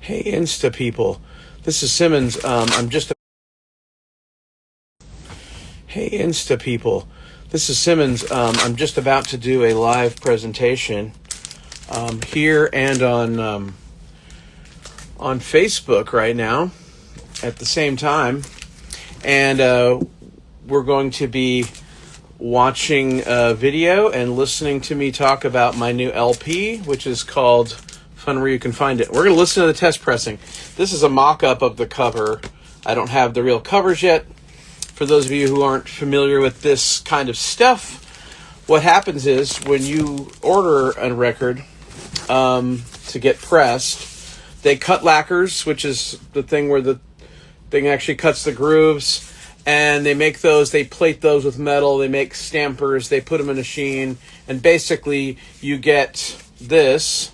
Hey, Insta people. This is Simmons. Hey, Insta people. This is Simmons. I'm just about to do a live presentation here and on Facebook right now at the same time, and we're going to be watching a video and listening to me talk about my new LP, which is called Fun Where You Can Find It. We're going to listen to the test pressing. This is a mock-up of the cover. I don't have the real covers yet. For those of you who aren't familiar with this kind of stuff, what happens is when you order a record to get pressed, they cut lacquers, which is the thing where the thing actually cuts the grooves, and they make those, they plate those with metal, they make stampers, they put them in a machine, and basically you get this,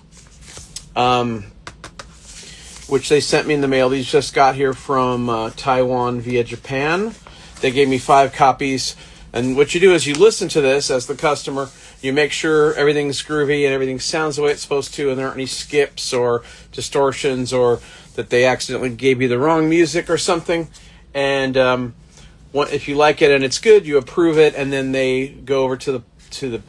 which they sent me in the mail. These just got here from Taiwan via Japan. They gave me 5 copies, and what you do is you listen to this as the customer, you make sure everything's groovy and everything sounds the way it's supposed to, and there aren't any skips or distortions or that they accidentally gave you the wrong music or something. And if you like it and it's good, you approve it, and then they go over to the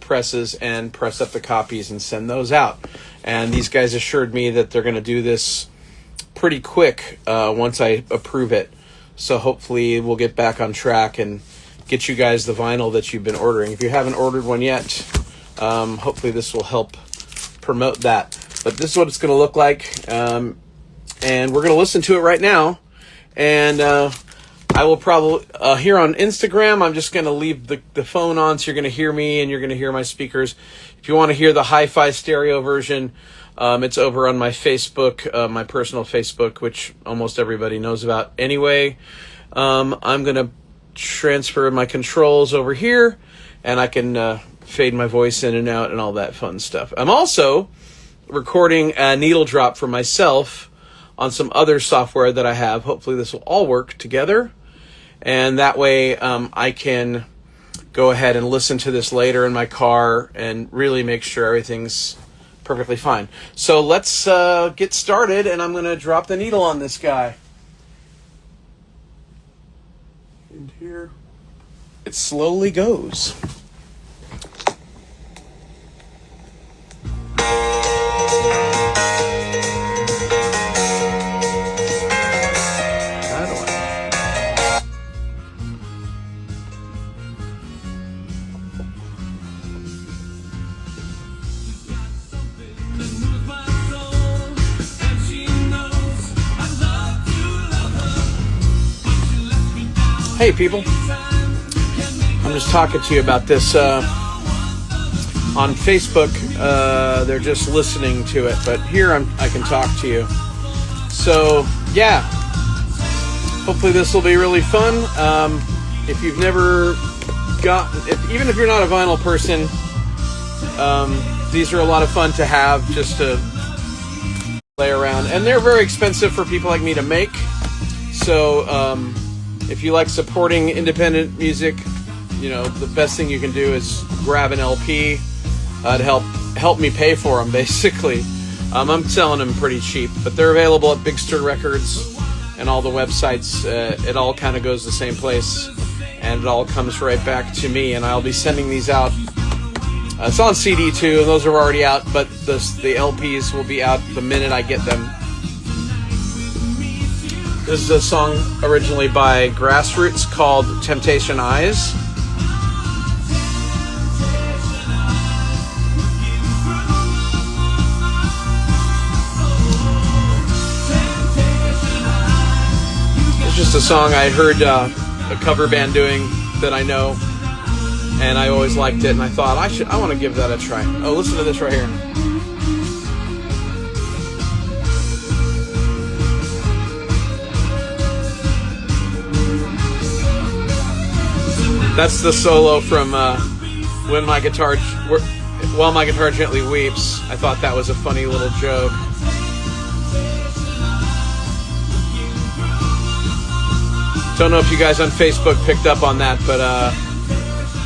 presses and press up the copies and send those out. And these guys assured me that they're going to do this pretty quick once I approve it. So hopefully we'll get back on track and get you guys the vinyl that you've been ordering. If you haven't ordered one yet, hopefully this will help promote that. But this is what it's going to look like. And we're going to listen to it right now. And I will probably, here on Instagram, I'm just going to leave the phone on, so you're going to hear me and you're going to hear my speakers. If you want to hear the hi-fi stereo version, it's over on my Facebook, my personal Facebook, which almost everybody knows about anyway. I'm going to transfer my controls over here, and I can fade my voice in and out and all that fun stuff. I'm also recording a needle drop for myself on some other software that I have. Hopefully this will all work together, and that way I can go ahead and listen to this later in my car and really make sure everything's perfectly fine. So let's get started, and I'm going to drop the needle on this guy. And here it slowly goes. Hey people, I'm just talking to you about this on Facebook. They're just listening to it, but here I can talk to you. So yeah, hopefully this will be really fun. If you've never even if you're not a vinyl person, these are a lot of fun to have, just to play around, and they're very expensive for people like me to make. So if you like supporting independent music, you know, the best thing you can do is grab an LP to help me pay for them, basically. I'm selling them pretty cheap, but they're available at Big Stir Records and all the websites. It all kind of goes the same place, and it all comes right back to me, and I'll be sending these out. It's on CD too, and those are already out, but the LPs will be out the minute I get them. This is a song originally by Grassroots called Temptation Eyes. It's just a song I heard a cover band doing that I know, and I always liked it, and I thought I want to give that a try. Oh, listen to this right here. That's the solo from While My Guitar Gently Weeps. I thought that was a funny little joke. Don't know if you guys on Facebook picked up on that, but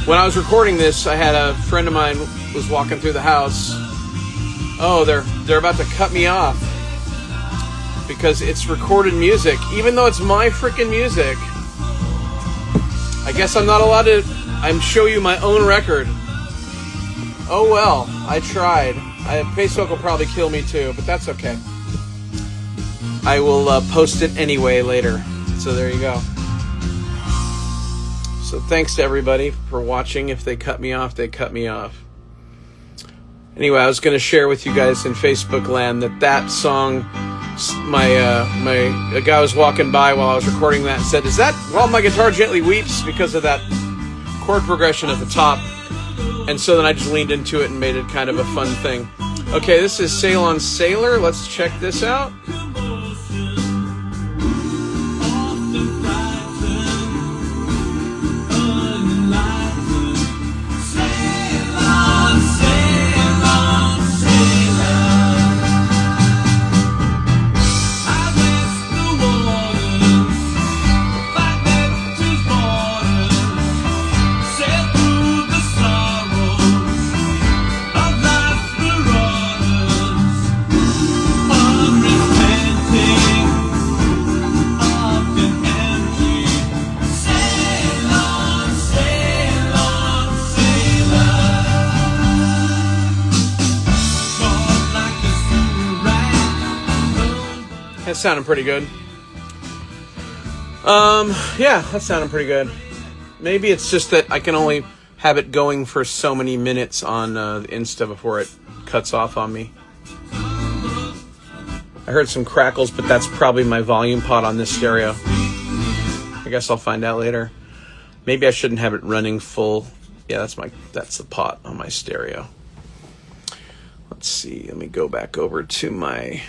when I was recording this, I had a friend of mine was walking through the house. Oh, they're about to cut me off. because it's recorded music. Even though it's my freaking music, I guess I'm not allowed to show you my own record. Oh well, I tried. Facebook will probably kill me too, but that's okay. I will post it anyway later. So there you go. So thanks to everybody for watching. If they cut me off, they cut me off. Anyway, I was going to share with you guys in Facebook land that song, a guy was walking by while I was recording that and said, "Is that While My Guitar Gently Weeps?" because of that chord progression at the top. And so then I just leaned into it and made it kind of a fun thing. Okay, this is Sail on Sailor. Let's check this out. That's sounding pretty good. Yeah, that's sounding pretty good. Maybe it's just that I can only have it going for so many minutes on the Insta before it cuts off on me. I heard some crackles, but that's probably my volume pot on this stereo. I guess I'll find out later. Maybe I shouldn't have it running full. Yeah, that's the pot on my stereo. Let's see. Let me go back over to my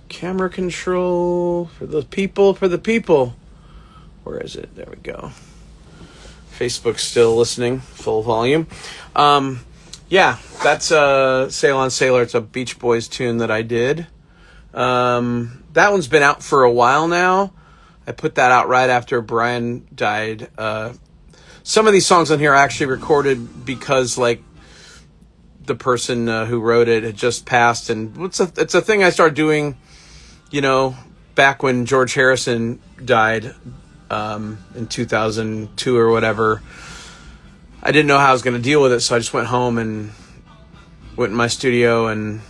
camera control for the people. Where is it? There we go. Facebook's still listening, full volume. Yeah, that's Sail on Sailor. It's a Beach Boys tune that I did. That one's been out for a while now. I put that out right after Brian died. Some of these songs on here I actually recorded because, like, the person who wrote it had just passed, and it's a thing I started doing, you know, back when George Harrison died in 2002 or whatever. I didn't know how I was going to deal with it, so I just went home and went in my studio, and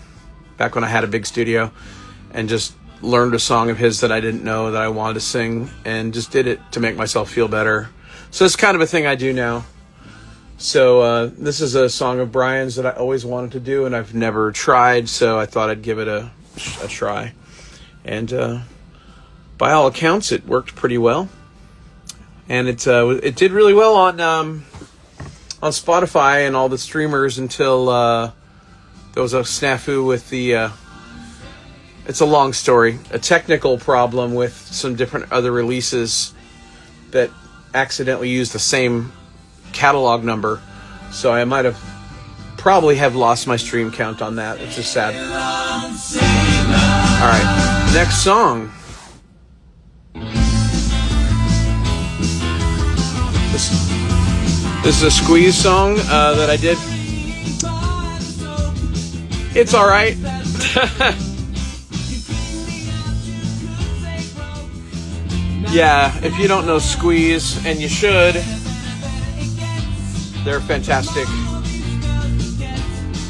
back when I had a big studio, and just learned a song of his that I didn't know that I wanted to sing, and just did it to make myself feel better. So it's kind of a thing I do now. So this is a song of Brian's that I always wanted to do, and I've never tried, so I thought I'd give it a try. And by all accounts, it worked pretty well. And it did really well on Spotify and all the streamers until there was a snafu with the... it's a long story. A technical problem with some different other releases that accidentally used the same catalog number. So I might have probably have lost my stream count on that, which is sad. All right, next song. This is a Squeeze song that I did. It's all right. Yeah, if you don't know Squeeze, and you should, they're fantastic.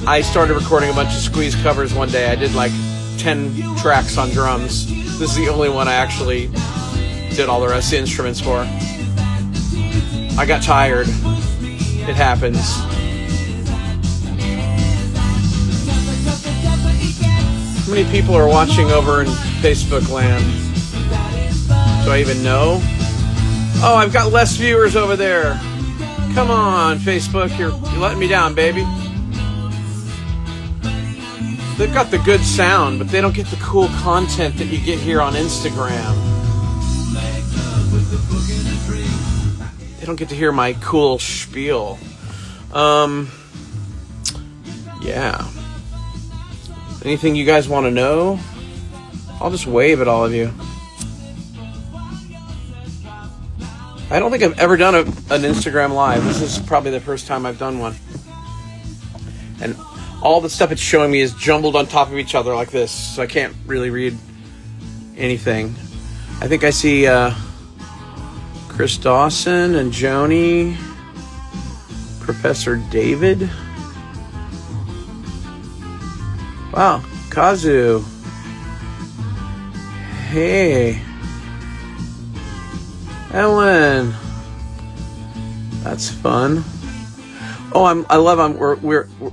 I started recording a bunch of Squeeze covers one day. I did like 10 tracks on drums. This is the only one I actually did all the rest of the instruments for. I got tired. It happens. How many people are watching over in Facebook land? Do I even know? Oh, I've got less viewers over there. Come on, Facebook, you're letting me down, baby. They've got the good sound, but they don't get the cool content that you get here on Instagram. They don't get to hear my cool spiel. Yeah. Anything you guys want to know? I'll just wave at all of you. I don't think I've ever done an Instagram Live. This is probably the first time I've done one. And all the stuff it's showing me is jumbled on top of each other like this, so I can't really read anything. I think I see Chris Dawson and Joni, Professor David. Wow, Kazu. Hey, Ellen. That's fun. Oh,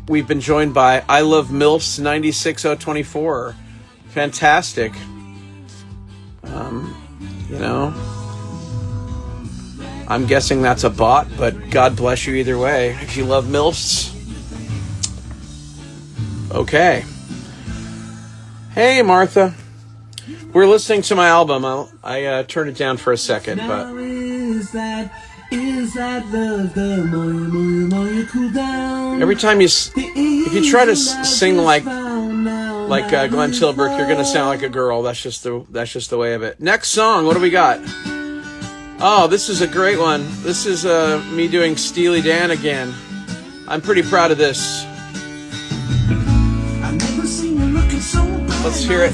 we've been joined by I Love MILFs 96024. Fantastic. You know, I'm guessing that's a bot, but God bless you either way. If you love MILFs. Okay. Hey, Martha. We're listening to my album. I turned it down for a second, but every time if you try to sing like Glenn Tilbrook, you're gonna sound like a girl. That's just the way of it. Next song, what do we got? Oh, this is a great one. This is me doing Steely Dan again. I'm pretty proud of this. Let's hear it.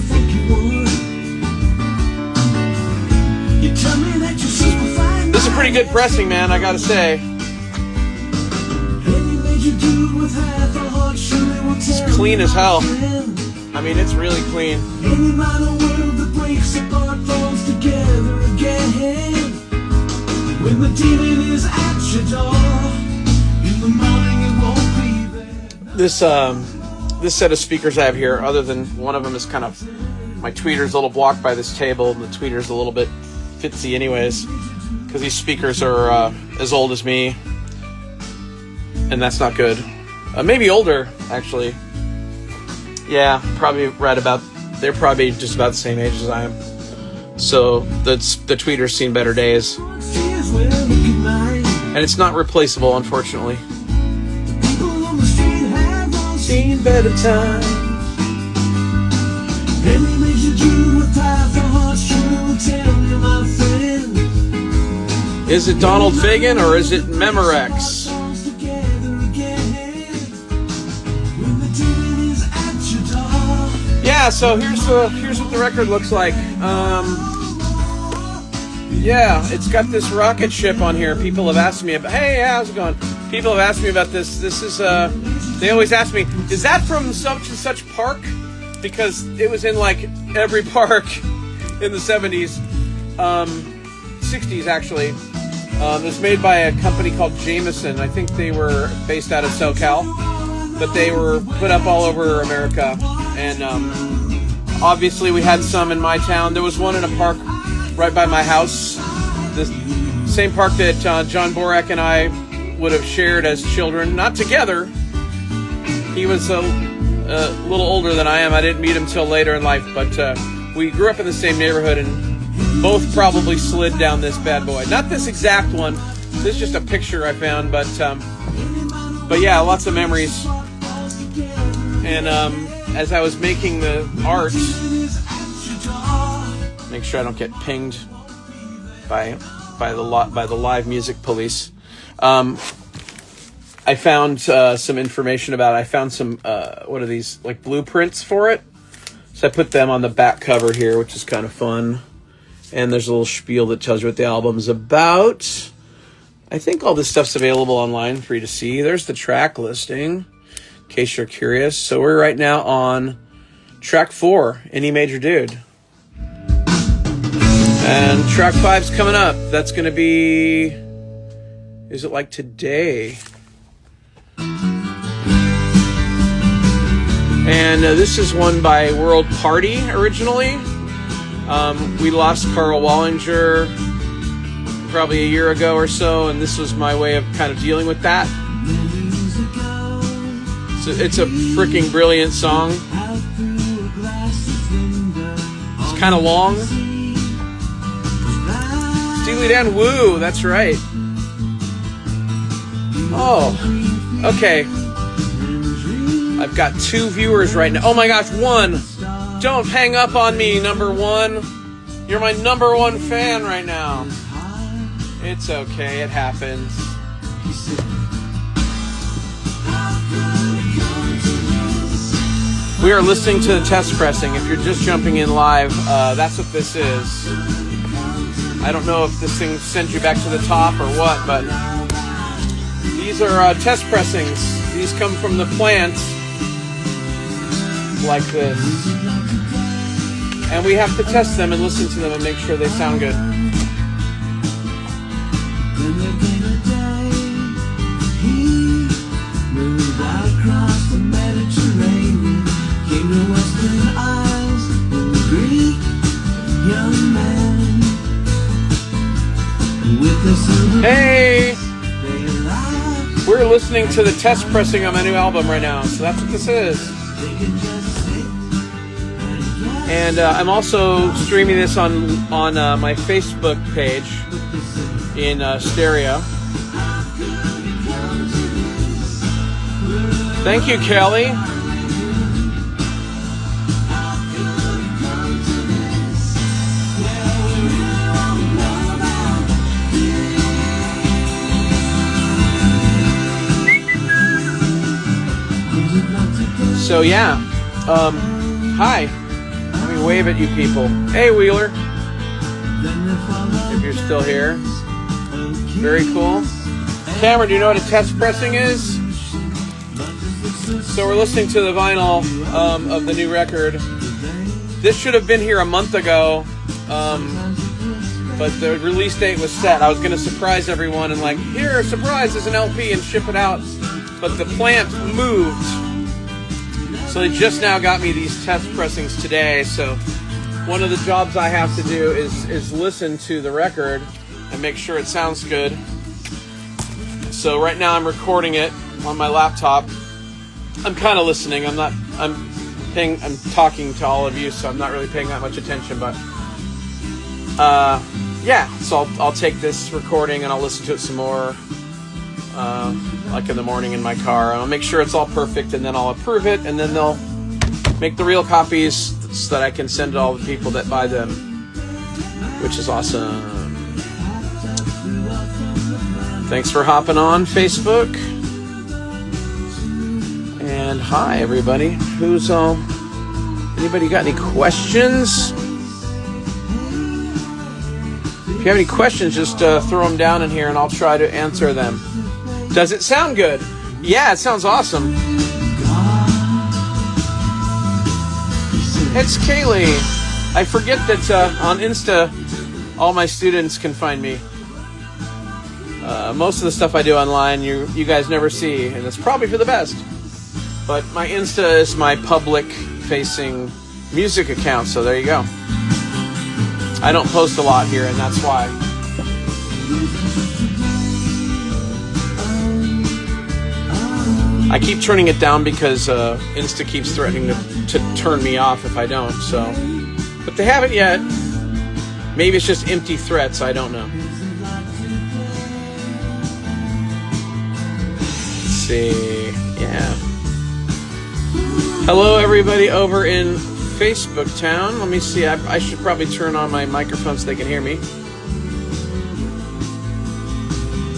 This is a pretty good pressing, man, I gotta say. It's clean as hell. I mean, it's really clean. This set of speakers I have here, other than one of them is kind of, my tweeter's a little blocked by this table, and the tweeter's a little bit fitzy anyways, because these speakers are as old as me, and that's not good. Maybe older, actually. Yeah, probably right about, they're probably just about the same age as I am. So the tweeter's seen better days. And it's not replaceable, unfortunately. Seen better times. Is it Donald Fagen or is it Memorex? Yeah, so here's what the record looks like. Yeah, it's got this rocket ship on here. People have asked me about, hey, how's it going? People have asked me about this. This is, they always ask me, is that from such and such park? Because it was in like every park in the 70s, 60s actually. It was made by a company called Jameson. I think they were based out of SoCal, but they were put up all over America. And obviously we had some in my town. There was one in a park right by my house. The same park that John Borak and I would have shared as children. Not together. He was a little older than I am. I didn't meet him till later in life, but we grew up in the same neighborhood and both probably slid down this bad boy. Not this exact one. This is just a picture I found, but yeah, lots of memories. And as I was making the art, make sure I don't get pinged by the live music police. I found some information about it. I found some what are these, like blueprints for it? So I put them on the back cover here, which is kind of fun. And there's a little spiel that tells you what the album's about. I think all this stuff's available online for you to see. There's the track listing, in case you're curious. So we're right now on track 4, Any Major Dude. And track 5's coming up. That's going to be, is it like today? And this is one by World Party originally. We lost Carl Wallinger probably a year ago or so, and this was my way of kind of dealing with that. So it's a freaking brilliant song. It's kind of long. Steely Dan, woo, that's right. Oh, okay. I've got 2 viewers right now. Oh my gosh, 1. Don't hang up on me, number 1. You're my number 1 fan right now. It's okay, it happens. We are listening to the test pressing. If you're just jumping in live, that's what this is. I don't know if this thing sends you back to the top or what, but these are test pressings. These come from the plant like this. And we have to test them and listen to them and make sure they sound good. Across the Mediterranean, came to Western Isles, a Greek young man. With a silver hey! We're listening to the test pressing on my new album right now, so that's what this is. And I'm also streaming this on my Facebook page in stereo. Thank you, Kelly. So yeah, hi. Let me wave at you people. Hey, Wheeler. If you're still here. Very cool. Cameron, do you know what a test pressing is? So we're listening to the vinyl of the new record. This should have been here a month ago, but the release date was set. I was going to surprise everyone and like, here, surprise, there's an LP and ship it out. But the plant moved. So they just now got me these test pressings today. So one of the jobs I have to do is listen to the record and make sure it sounds good. So right now I'm recording it on my laptop. I'm kind of listening. I'm talking to all of you, so I'm not really paying that much attention. But yeah, so I'll take this recording and I'll listen to it some more, like in the morning in my car. I'll make sure it's all perfect, and then I'll approve it, and then they'll make the real copies so that I can send to all the people that buy them, which is awesome. Thanks for hopping on Facebook. And hi, everybody. Anybody got any questions? If you have any questions, just throw them down in here and I'll try to answer them. Does it sound good? Yeah, it sounds awesome. It's Kaylee. I forget that on Insta, all my students can find me. Most of the stuff I do online, you guys never see, and it's probably for the best. But my Insta is my public-facing music account, so there you go. I don't post a lot here, and that's why. I keep turning it down because Insta keeps threatening to turn me off if I don't, so. But they haven't yet. Maybe it's just empty threats, I don't know. Let's see, yeah. Hello, everybody over in Facebook town. Let me see. I should probably turn on my microphone so they can hear me.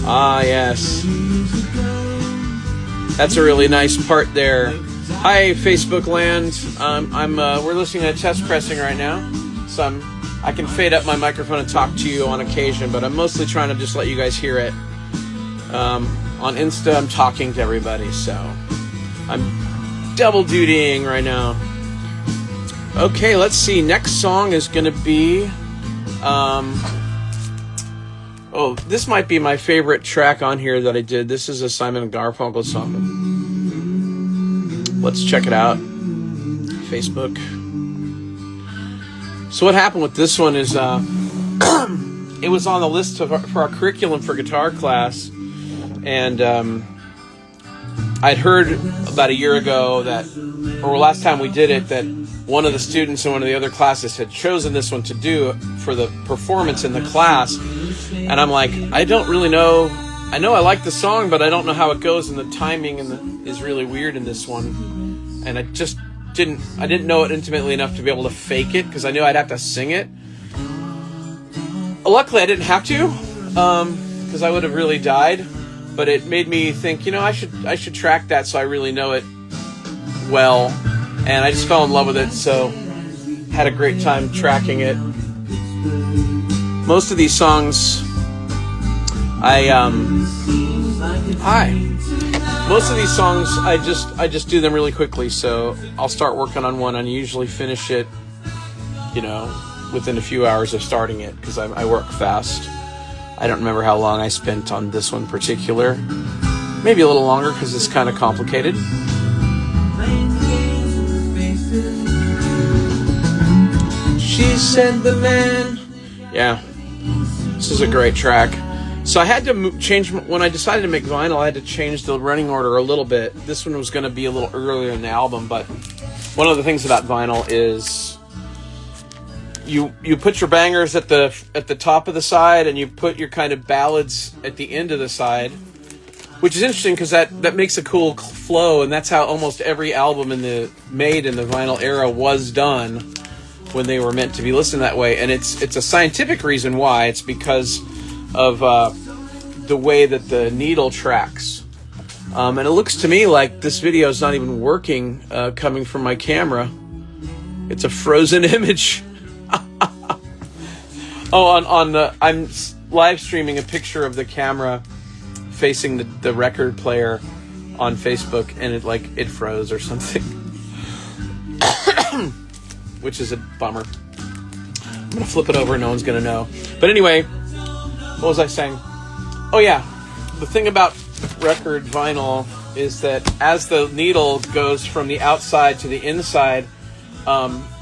Ah, yes. That's a really nice part there. Hi, Facebook land. We're listening to test pressing right now, so I can fade up my microphone and talk to you on occasion, but I'm mostly trying to just let you guys hear it. On Insta, I'm talking to everybody, so I'm double dutying right now. Okay, let's see. Next song is going to be this might be my favorite track on here that I did. This is a Simon & Garfunkel song. Let's check it out. Facebook. So what happened with this one is it was on the list for our curriculum for guitar class, and I'd heard about a year ago or last time we did it, that one of the students in one of the other classes had chosen this one to do for the performance in the class. And I'm like, I don't really know. I know I like the song, but I don't know how it goes, and the timing is really weird in this one. And I just didn't know it intimately enough to be able to fake it, because I knew I'd have to sing it. Luckily, I didn't have to, because I would have really died. But it made me think, I should track that so I really know it well. and I just fell in love with it, so had a great time tracking it. Most of these songs, most of these songs, I just do them really quickly. So I'll start working on one, and usually finish it, within a few hours of starting it, because I work fast. I don't remember how long I spent on this one particular. Maybe a little longer, because it's kind of complicated. She said the man. Yeah, this is a great track. So I had to change, when I decided to make vinyl, I had to change the running order a little bit. This one was going to be a little earlier in the album, but one of the things about vinyl is you put your bangers at the top of the side, and you put your kind of ballads at the end of the side, which is interesting because that makes a cool flow, and that's how almost every album made in the vinyl era was done when they were meant to be listened that way. And it's a scientific reason why. It's because of the way that the needle tracks. And it looks to me like this video is not even working coming from my camera. It's a frozen image. I'm live streaming a picture of the camera facing the record player on Facebook, and it froze or something. Which is a bummer. I'm gonna flip it over and no one's gonna know. But anyway, what was I saying? Oh yeah, the thing about record vinyl is that as the needle goes from the outside to the inside,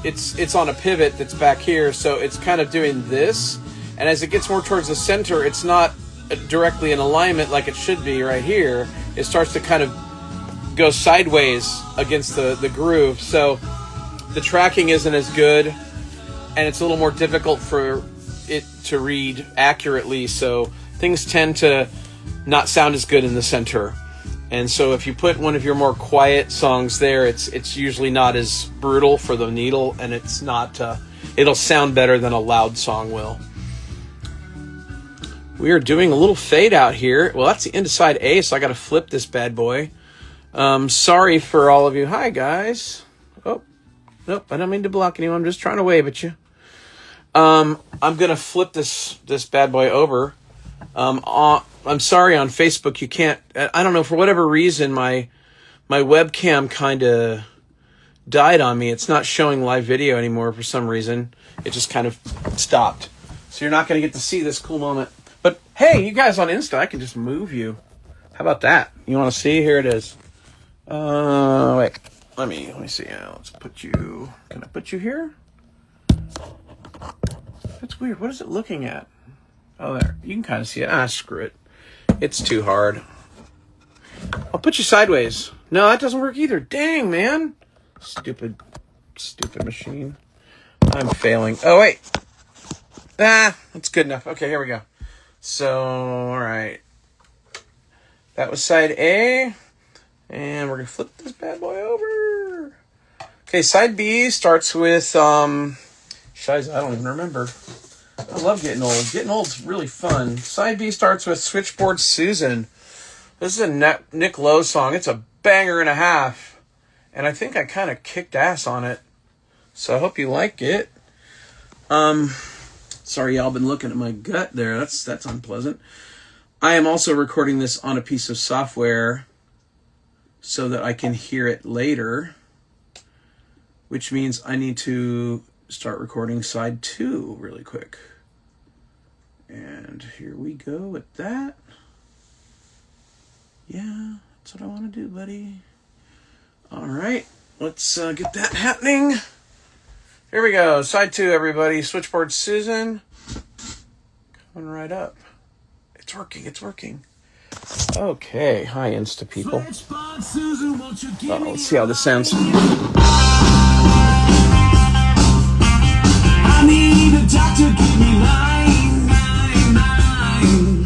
it's on a pivot that's back here, so it's kind of doing this, and as it gets more towards the center, it's not directly in alignment like it should be right here. It starts to kind of go sideways against the groove, so the tracking isn't as good, and it's a little more difficult for it to read accurately, so things tend to not sound as good in the center. And so if you put one of your more quiet songs there, it's usually not as brutal for the needle, and it's not it'll sound better than a loud song will. We are doing a little fade out here. Well, that's the end of side A, so I got to flip this bad boy. Sorry for all of you. Hi, guys. Oh, nope, I don't mean to block anyone. I'm just trying to wave at you. I'm going to flip this bad boy over. I'm sorry, on Facebook you can't, I don't know, for whatever reason my webcam kind of died on me. It's not showing live video anymore for some reason. It just kind of stopped. So you're not going to get to see this cool moment. But hey, you guys on Insta, I can just move you. How about that? You want to see? Here it is. Wait. Let me see. Let's put you. Can I put you here? That's weird. What is it looking at? Oh, there. You can kind of see it. Screw it. It's too hard. I'll put you sideways. No, that doesn't work either. Dang, man. Stupid machine. I'm failing. Oh, wait. That's good enough. Okay, here we go. So, all right. That was side A. And we're going to flip this bad boy over. Okay, side B starts with, Shiza, I don't even remember. I love getting old. Getting old's really fun. Side B starts with Switchboard Susan. This is a Nick Lowe song. It's a banger and a half. And I think I kind of kicked ass on it. So I hope you like it. Sorry, y'all been looking at my gut there. That's unpleasant. I am also recording this on a piece of software so that I can hear it later, which means I need to start recording side 2 really quick. And here we go with that. Yeah, that's what I want to do, buddy. All right, let's get that happening. Here we go. Side 2, everybody. Switchboard Susan. Coming right up. It's working. It's working. Okay. Hi, Insta people. Let's see how this sounds. I need a doctor, give me 999.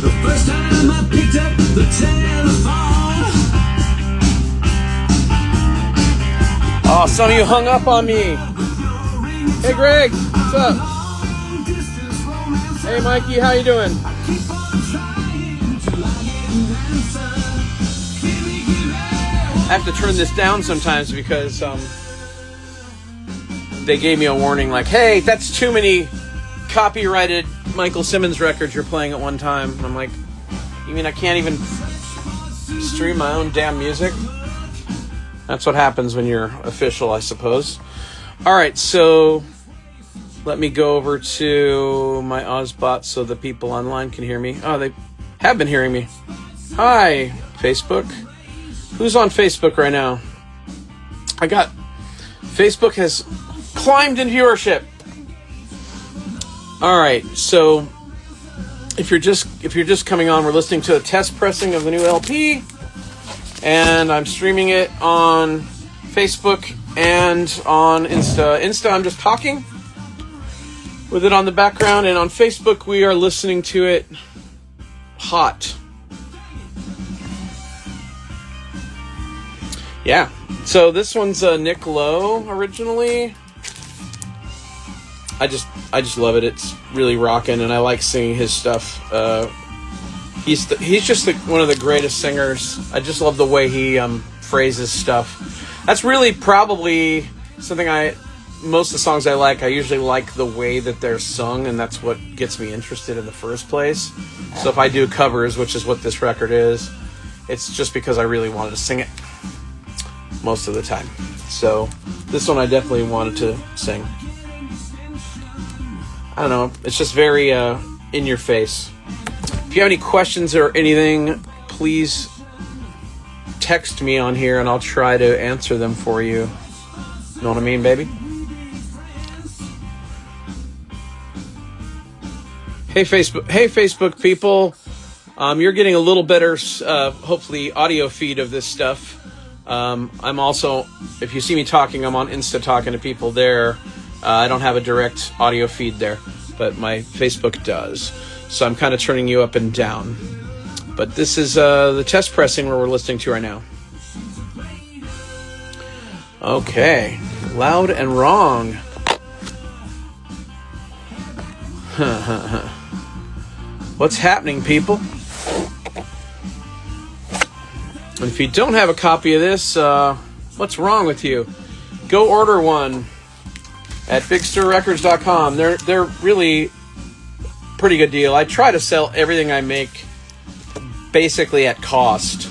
The first time I picked up the telephone. Oh, some of you hung up on me. Hey, Greg, what's up? Hey, Mikey, how you doing? I have to turn this down sometimes because they gave me a warning like, hey, that's too many copyrighted Michael Simmons records you're playing at one time. And I'm like, you mean I can't even stream my own damn music? That's what happens when you're official, I suppose. All right, so let me go over to my Ozbot so the people online can hear me. Oh, they have been hearing me. Hi, Facebook. Who's on Facebook right now? Facebook has climbed in viewership. All right, so if you're just coming on, we're listening to a test pressing of the new LP, and I'm streaming it on Facebook and on Insta. I'm just talking with it on the background, and on Facebook we are listening to it hot. Yeah, so this one's Nick Lowe originally. I just love it. It's really rocking, and I like singing his stuff. He's just one of the greatest singers. I just love the way he phrases stuff. That's really probably something most of the songs I like. I usually like the way that they're sung, and that's what gets me interested in the first place. So if I do covers, which is what this record is, it's just because I really wanted to sing it most of the time. So this one I definitely wanted to sing. I don't know. It's just very in your face. If you have any questions or anything, please text me on here and I'll try to answer them for you. Know what I mean, baby? Hey, Facebook people. You're getting a little better, hopefully, audio feed of this stuff. I'm also, if you see me talking, I'm on Insta talking to people there. I don't have a direct audio feed there, but my Facebook does. So I'm kind of turning you up and down. But this is the test pressing where we're listening to right now. Okay. Loud and wrong. What's happening, people? And if you don't have a copy of this, what's wrong with you? Go order one at BigStirRecords.com. They're really pretty good deal. I try to sell everything I make basically at cost.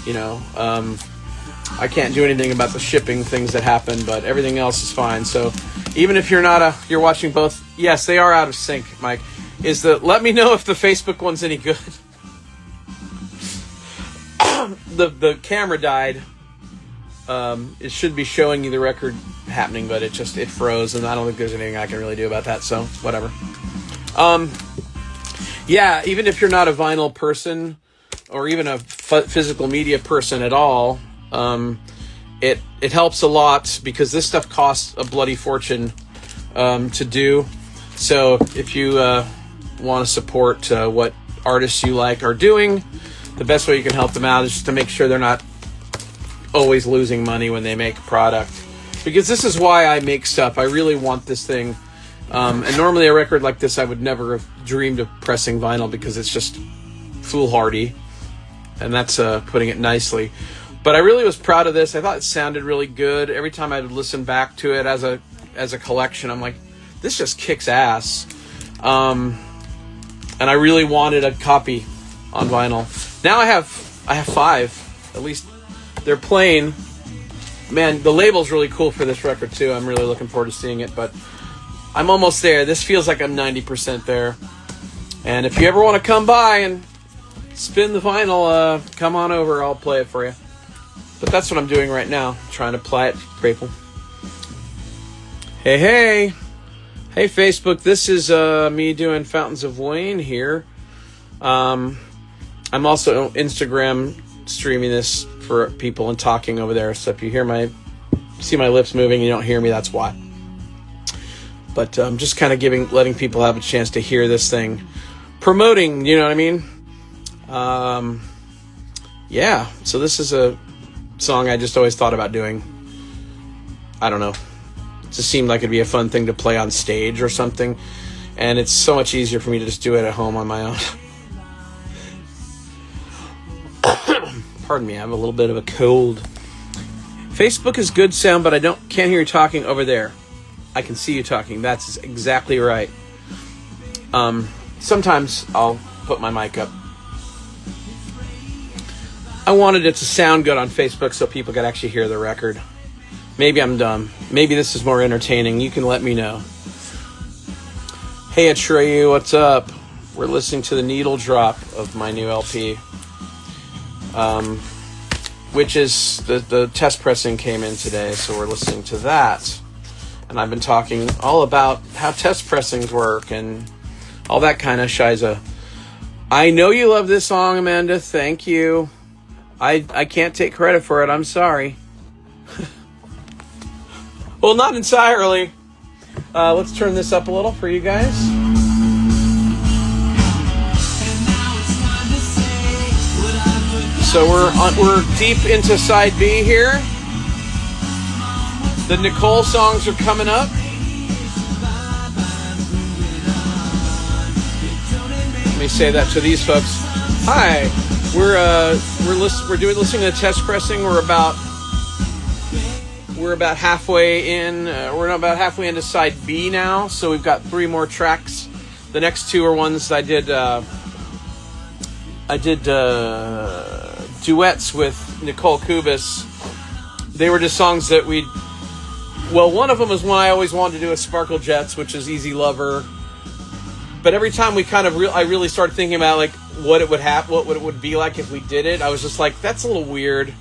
You know, I can't do anything about the shipping things that happen, but everything else is fine. So even if you're watching both, yes, they are out of sync, Mike. Let me know if the Facebook one's any good. The camera died. It should be showing you the record happening, but it froze, and I don't think there's anything I can really do about that, so whatever. Yeah, even if you're not a vinyl person or even a physical media person at all, it helps a lot because this stuff costs a bloody fortune to do. So if you want to support what artists you like are doing, the best way you can help them out is just to make sure they're not always losing money when they make a product. Because this is why I make stuff. I really want this thing. And normally a record like this I would never have dreamed of pressing vinyl because it's just foolhardy. And that's putting it nicely. But I really was proud of this. I thought it sounded really good. Every time I would listen back to it as a collection, I'm like, this just kicks ass. And I really wanted a copy on vinyl. Now I have 5. At least they're playing. Man, the label's really cool for this record too. I'm really looking forward to seeing it, but I'm almost there. This feels like I'm 90% there. And if you ever want to come by and spin the vinyl, come on over. I'll play it for you. But that's what I'm doing right now, trying to play it for people. Hey, Facebook. This is me doing Fountains of Wayne here. I'm also on Instagram streaming this for people and talking over there. So if you see my lips moving and you don't hear me, that's why. But just kind of letting people have a chance to hear this thing. Promoting, you know what I mean? Yeah, so this is a song I just always thought about doing. I don't know. It just seemed like it'd be a fun thing to play on stage or something. And it's so much easier for me to just do it at home on my own. Pardon me, I have a little bit of a cold. Facebook is good sound, but can't hear you talking over there. I can see you talking. That's exactly right. Sometimes I'll put my mic up. I wanted it to sound good on Facebook so people could actually hear the record. Maybe I'm dumb. Maybe this is more entertaining. You can let me know. Hey, Atreyu, what's up? We're listening to the needle drop of my new LP, which is the test pressing came in today, so we're listening to that. And I've been talking all about how test pressings work and all that kind of shiza. I know you love this song, Amanda. Thank you. I can't take credit for it. I'm sorry. Well, not entirely. Let's turn this up a little for you guys. So we're deep into side B here. The Nicole songs are coming up. Let me say that to these folks. Hi, we're listening to test pressing. We're about halfway in. We're about halfway into side B now. So we've got 3 more tracks. The next 2 are ones I did duets with Nicole Kubis. They were just songs that one of them was one I always wanted to do with Sparkle Jets, which is Easy Lover. But every time we kind of I really started thinking about like what it would be like if we did it. I was just like, that's a little weird.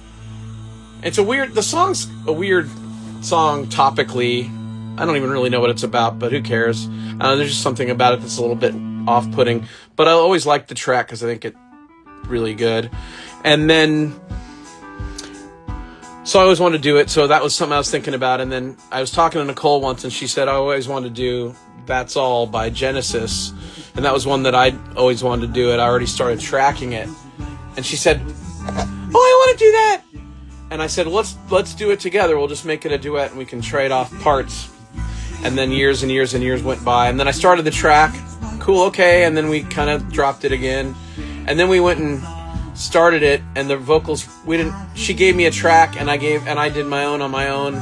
The song's a weird song topically. I don't even really know what it's about, but who cares? There's just something about it that's a little bit off-putting. But I always liked the track because I think it's really good. And then, so I always wanted to do it. So that was something I was thinking about. And then I was talking to Nicole once, and she said I always wanted to do That's All by Genesis. And that was one that I always wanted to do it. I already started tracking it. And she said, oh, I want to do that. And I said, let's do it together. We'll just make it a duet and we can trade off parts. And then years and years and years went by. And then I started the track. Cool, okay. And then we kind of dropped it again. And then we went and started it, and the vocals, she gave me a track, and I did my own on my own,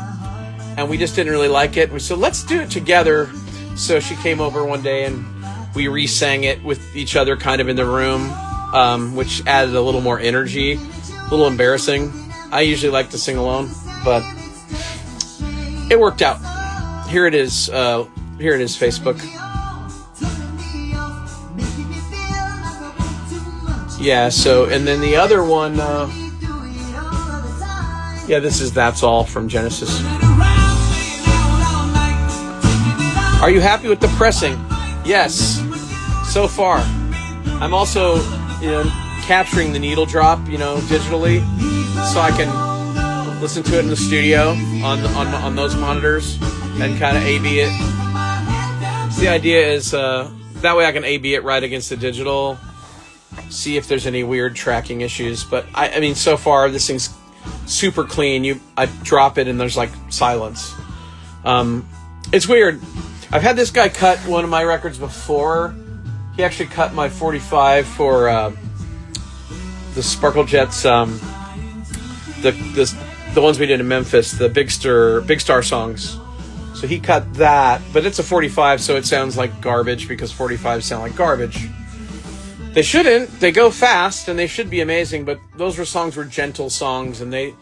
and we just didn't really like it. We said, let's do it together. So she came over one day, and we re-sang it with each other kind of in the room, which added a little more energy, a little embarrassing. I usually like to sing alone, but it worked out. Here it is, Facebook. Yeah, so, and then the other one, this is That's All from Genesis. Are you happy with the pressing? Yes, so far. I'm also, capturing the needle drop, digitally, so I can listen to it in the studio on those monitors and kind of A/B it. So the idea is that way I can A/B it right against the digital. See if there's any weird tracking issues, but I mean, so far this thing's super clean. I drop it and there's like silence. It's weird. I've had this guy cut one of my records before. He actually cut my 45 for the Sparkle Jets, the ones we did in Memphis, the Big Star songs. So he cut that, but it's a 45, so it sounds like garbage because 45s sound like garbage. They shouldn't. They go fast, and they should be amazing, but those songs were gentle songs, and they,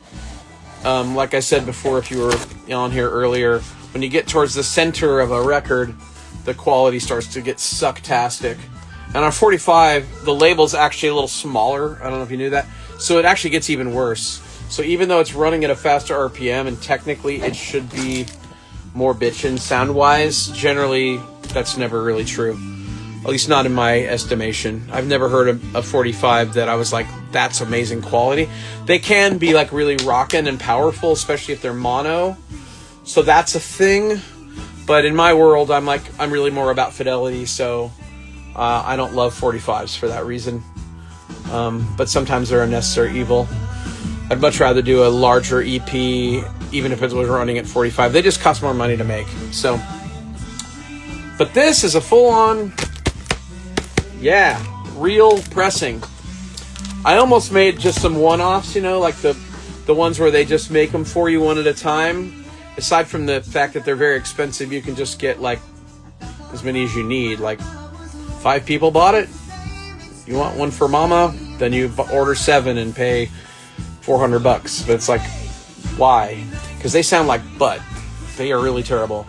like I said before, if you were on here earlier, when you get towards the center of a record, the quality starts to get sucktastic. And on 45, the label's actually a little smaller. I don't know if you knew that. So it actually gets even worse. So even though it's running at a faster RPM, and technically it should be more bitchin' sound-wise, generally that's never really true. At least not in my estimation. I've never heard a 45 that I was like, that's amazing quality. They can be like really rockin' and powerful, especially if they're mono. So that's a thing. But in my world, I'm really more about fidelity. So I don't love 45s for that reason. But sometimes they're a necessary evil. I'd much rather do a larger EP, even if it was running at 45. They just cost more money to make. So, but this is a full-on... real pressing. I almost made just some one-offs, like the the ones where they just make them for you one at a time, aside from the fact that they're very expensive, you can just get like as many as you need. Like 5 people bought it. You want one for mama? Then you order 7 and pay $400. But it's like, why? Because they sound like butt. They are really terrible.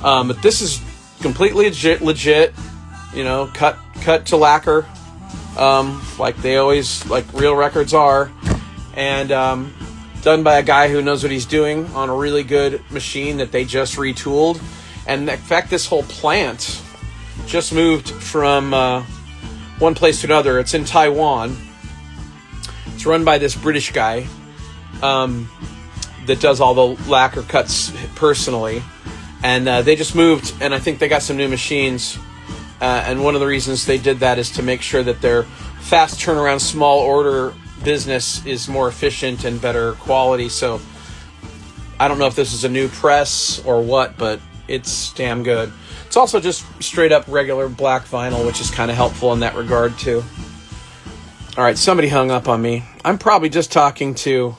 But this is completely legit. You know, cut to lacquer, like they always, like real records are, and done by a guy who knows what he's doing on a really good machine that they just retooled. And in fact, this whole plant just moved from one place to another. It's in Taiwan. It's run by this British guy that does all the lacquer cuts personally. And they just moved, and I think they got some new machines. And one of the reasons they did that is to make sure that their fast turnaround, small order business is more efficient and better quality. So I don't know if this is a new press or what, but it's damn good. It's also just straight up regular black vinyl, which is kind of helpful in that regard too. All right, somebody hung up on me. I'm probably just talking to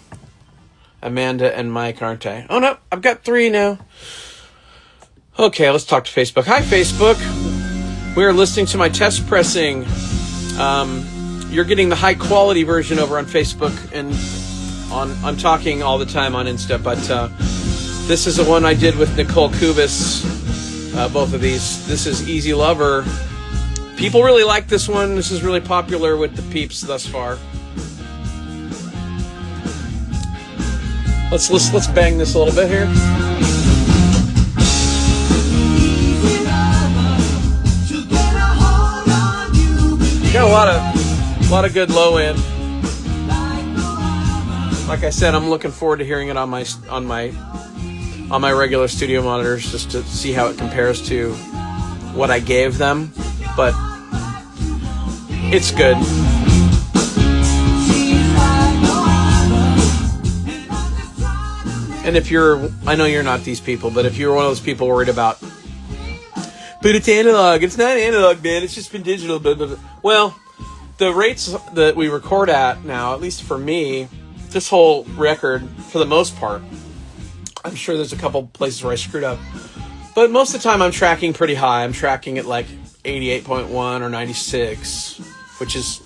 Amanda and Mike, aren't I? Oh no, I've got 3 now. Okay, let's talk to Facebook. Hi, Facebook. We are listening to my test pressing. You're getting the high quality version over on Facebook, and I'm talking all the time on Insta, but this is the one I did with Nicole Kubis. Both of these. This is Easy Lover. People really like this one. This is really popular with the peeps thus far. Let's bang this a little bit here. Got a lot of good low end. Like I said, I'm looking forward to hearing it on my regular studio monitors, just to see how it compares to what I gave them. But it's good. And I know you're not these people, but if you're one of those people worried about, but it's analog. It's not analog, man. It's just been digital. Blah, blah, blah. Well, the rates that we record at now, at least for me, this whole record, for the most part, I'm sure there's a couple places where I screwed up, but most of the time I'm tracking pretty high. I'm tracking at like 88.1 or 96, which is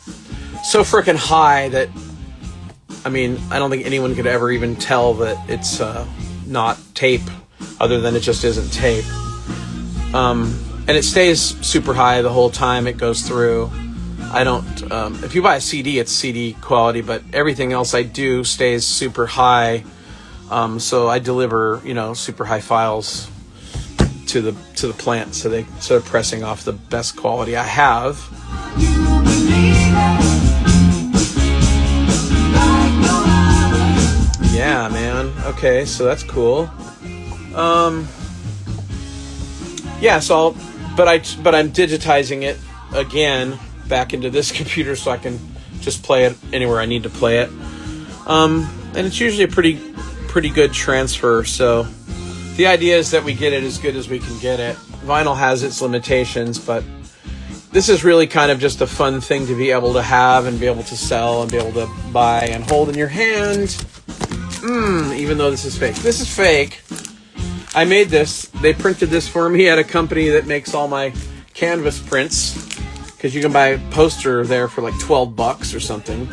so freaking high that, I mean, I don't think anyone could ever even tell that it's not tape, other than it just isn't tape. And it stays super high the whole time it goes through. I don't, if you buy a CD, it's CD quality, but everything else I do stays super high. So I deliver, super high files to the plant, so they're pressing off the best quality I have. Yeah, man. Okay, so that's cool. Yeah, so but I'm digitizing it again back into this computer so I can just play it anywhere I need to play it. And it's usually a pretty good transfer. So the idea is that we get it as good as we can get it. Vinyl has its limitations, but this is really kind of just a fun thing to be able to have and be able to sell and be able to buy and hold in your hand. Even though this is fake. This is fake. I made this. They printed this for me at a company that makes all my canvas prints, because you can buy a poster there for like $12 or something,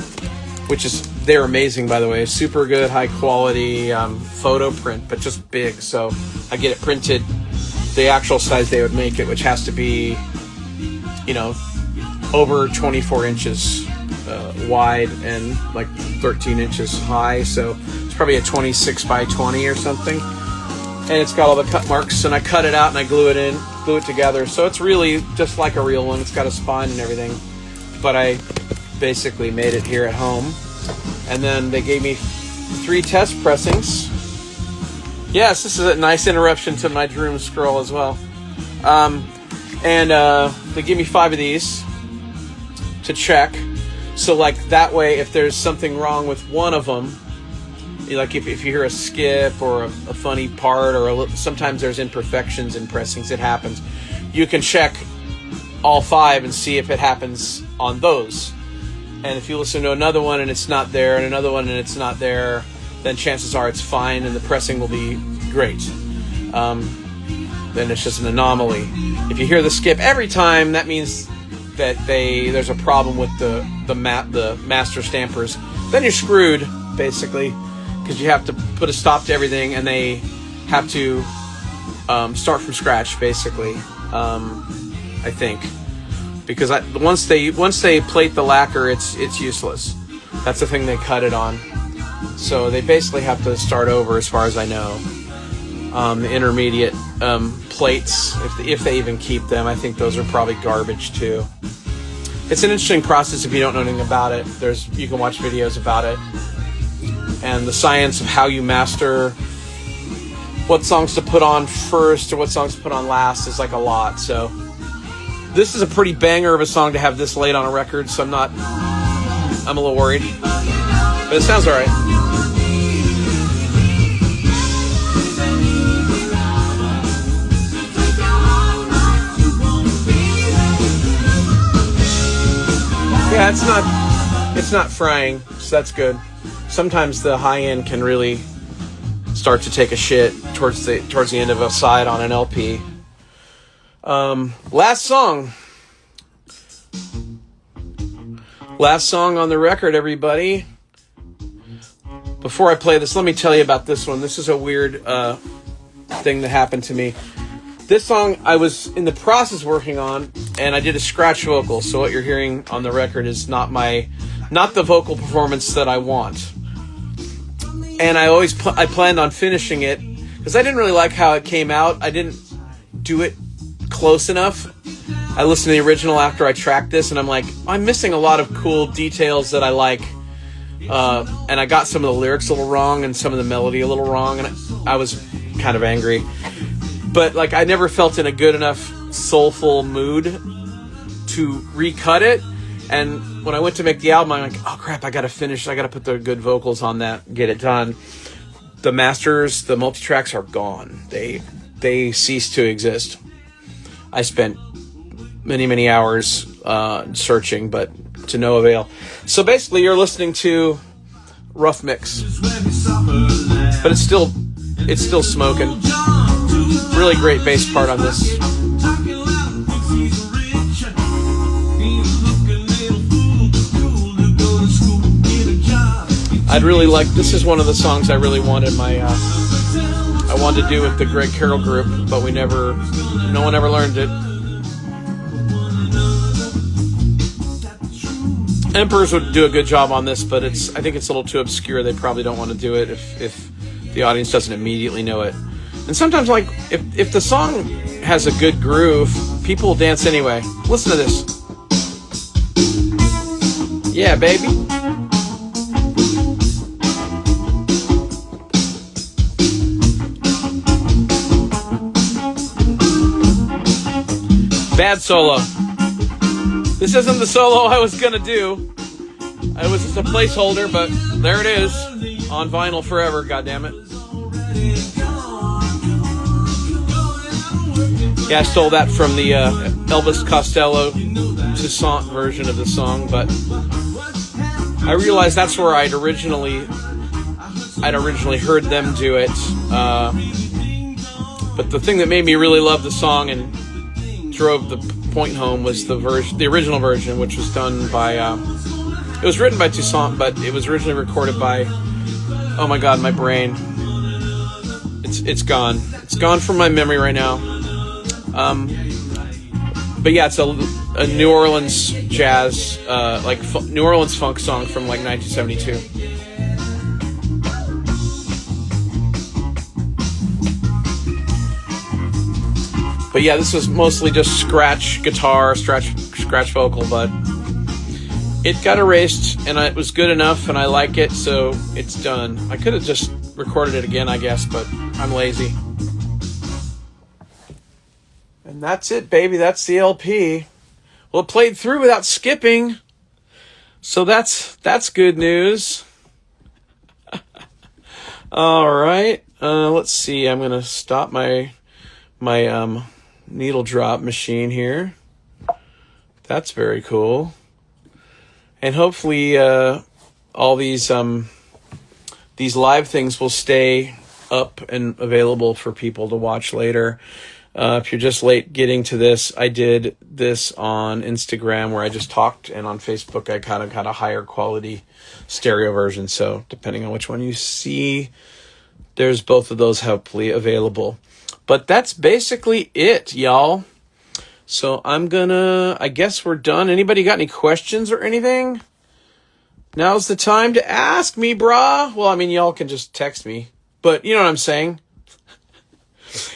which is, they're amazing, by the way. Super good, high quality photo print, but just big. So I get it printed the actual size they would make it, which has to be, over 24 inches wide and like 13 inches high. So it's probably a 26 by 20 or something. And it's got all the cut marks, and I cut it out and I glue it together. So it's really just like a real one. It's got a spine and everything. But I basically made it here at home. And then they gave me 3 test pressings. Yes, this is a nice interruption to my Droom scroll as well. And they gave me 5 of these to check. So like that way, if there's something wrong with one of them, like if you hear a skip or a funny part, or sometimes there's imperfections in pressings, it happens. You can check all 5 and see if it happens on those. And if you listen to another one and it's not there, and another one and it's not there, then chances are it's fine and the pressing will be great. Then it's just an anomaly. If you hear the skip every time, that means that there's a problem with the master stampers. Then you're screwed, basically, because you have to put a stop to everything, and they have to start from scratch, basically. I think, because once they plate the lacquer, it's useless. That's the thing they cut it on. So they basically have to start over, as far as I know. The intermediate plates, if they even keep them, I think those are probably garbage too. It's an interesting process if you don't know anything about it. You can watch videos about it, and the science of how you master what songs to put on first or what songs to put on last is like a lot. So this is a pretty banger of a song to have this late on a record. So I'm a little worried, but it sounds all right. Yeah, it's not frying, so that's good. Sometimes the high end can really start to take a shit towards the end of a side on an LP. Last song on the record, everybody. Before I play this, let me tell you about this one. This is a weird thing that happened to me. This song I was in the process working on, and I did a scratch vocal. So what you're hearing on the record is not the vocal performance that I want. And I planned on finishing it because I didn't really like how it came out. I didn't do it close enough. I listened to the original after I tracked this, and I'm like, I'm missing a lot of cool details that I like. And I got some of the lyrics a little wrong and some of the melody a little wrong, and I was kind of angry. But like, I never felt in a good enough soulful mood to recut it. And when I went to make the album, I'm like, oh crap, I gotta put the good vocals on that, get it done. The masters, the multi-tracks are gone. They ceased to exist. I spent many hours searching, but to no avail. So basically, you're listening to rough mix, but it's still smoking. Really great bass part on this. This is one of the songs I really wanted I wanted to do with the Greg Carroll group, but no one ever learned it. Emperors would do a good job on this, but I think it's a little too obscure. They probably don't want to do it if the audience doesn't immediately know it. And sometimes, like, if the song has a good groove, people will dance anyway. Listen to this. Yeah, baby. Bad solo. This isn't the solo I was gonna do. It was just a placeholder, but there it is. On vinyl forever, goddammit. Yeah, I stole that from the Elvis Costello Toussaint version of the song, but I realized that's where I'd originally heard them do it. But the thing that made me really love the song and drove the point home was the original version, which was done by it was written by Toussaint, but it was originally recorded by, oh my god, my brain, it's gone from my memory right now. But yeah, it's a New Orleans jazz, New Orleans funk song from like 1972. But yeah, this was mostly just scratch guitar, scratch vocal, but it got erased, and it was good enough, and I like it, so it's done. I could have just recorded it again, I guess, but I'm lazy. And that's it, baby. That's the LP. Well, it played through without skipping, so that's good news. All right. Let's see. I'm gonna stop my needle drop machine here. That's very cool. And hopefully all these live things will stay up and available for people to watch later. If you're just late getting to this, I did this on Instagram where I just talked, and on Facebook I kind of got a higher quality stereo version. So depending on which one you see, there's both of those hopefully available. But that's basically it, y'all. So I guess we're done. Anybody got any questions or anything? Now's the time to ask me, brah. Well, I mean, y'all can just text me, but you know what I'm saying?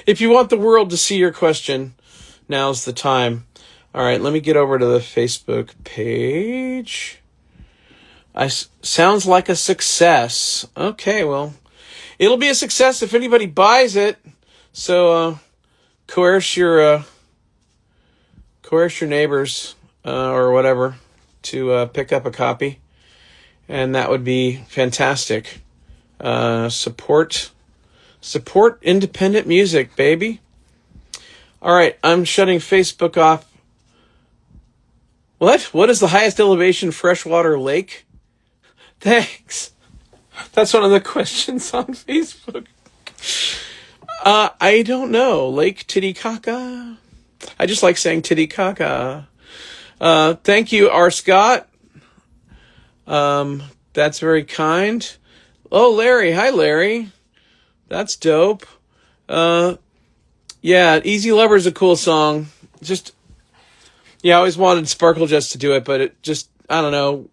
If you want the world to see your question, now's the time. All right, let me get over to the Facebook page. Sounds like a success. Okay, well, it'll be a success if anybody buys it. So coerce your neighbors or whatever to pick up a copy, and that would be fantastic. Support independent music, baby. All right, I'm shutting Facebook off. What is the highest elevation freshwater lake? Thanks. That's one of the questions on Facebook. I don't know. Lake Titicaca? I just like saying Titicaca. Thank you, R. Scott. That's very kind. Oh, Larry. Hi, Larry. That's dope. Yeah, Easy Lover is a cool song. I always wanted Sparkle Jets to do it, but I don't know.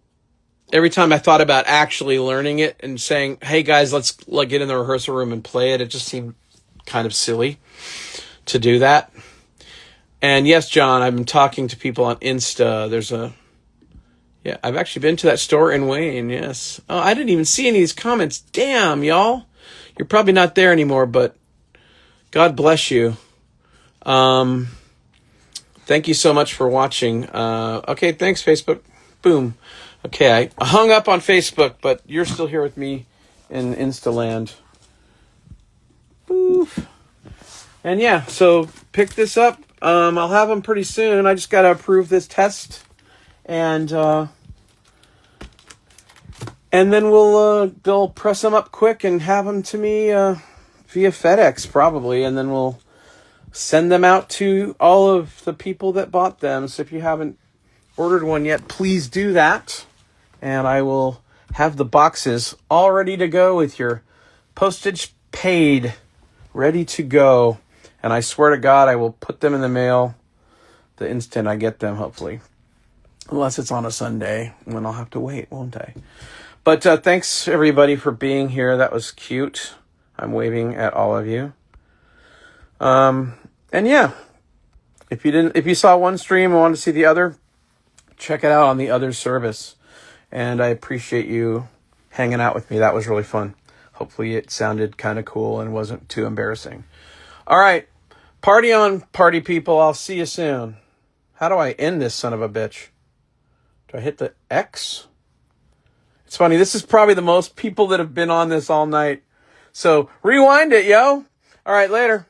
Every time I thought about actually learning it and saying, hey guys, let's get in the rehearsal room and play it, it just seemed kind of silly to do that. And yes, John, I've been talking to people on Insta. I've actually been to that store in Wayne, yes. Oh, I didn't even see any of these comments. Damn, y'all. You're probably not there anymore, but God bless you. Thank you so much for watching. Okay, thanks, Facebook. Boom. Okay, I hung up on Facebook, but you're still here with me in Instaland. Boof. And yeah, so pick this up. I'll have them pretty soon. I just got to approve this test. And then they'll press them up quick and have them to me via FedEx probably. And then we'll send them out to all of the people that bought them. So if you haven't ordered one yet, please do that. And I will have the boxes all ready to go with your postage paid, ready to go. And I swear to God, I will put them in the mail the instant I get them, hopefully. Unless it's on a Sunday, when I'll have to wait, won't I? But thanks, everybody, for being here. That was cute. I'm waving at all of you. And yeah, if you saw one stream and wanted to see the other, check it out on the other service. And I appreciate you hanging out with me. That was really fun. Hopefully it sounded kind of cool and wasn't too embarrassing. All right. Party on, party people. I'll see you soon. How do I end this son of a bitch? Do I hit the X? It's funny. This is probably the most people that have been on this all night. So rewind it, yo. All right, later.